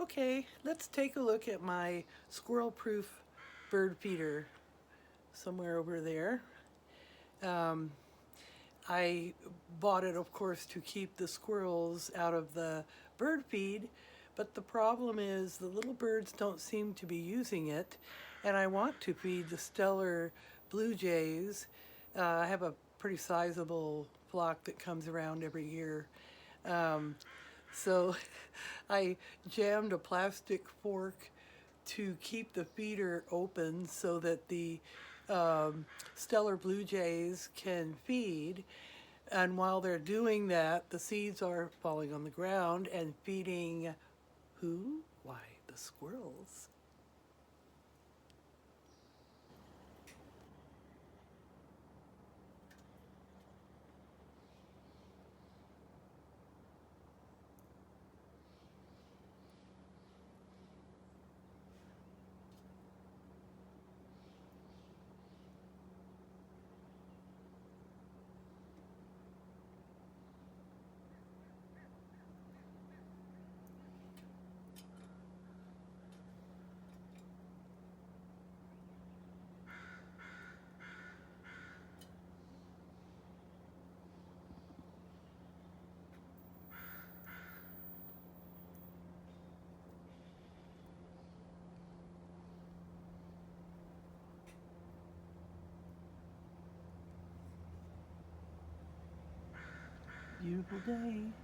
Okay, let's take a look at my squirrel-proof bird feeder somewhere over there. I bought it, of course, to keep the squirrels out of the bird feed, but the problem is the little birds don't seem to be using it, and I want to feed the stellar blue jays. I have a pretty sizable flock that comes around every year. So I jammed a plastic fork to keep the feeder open so that the stellar blue jays can feed. And while they're doing that, the seeds are falling on the ground and feeding who? Why, the squirrels. Beautiful day.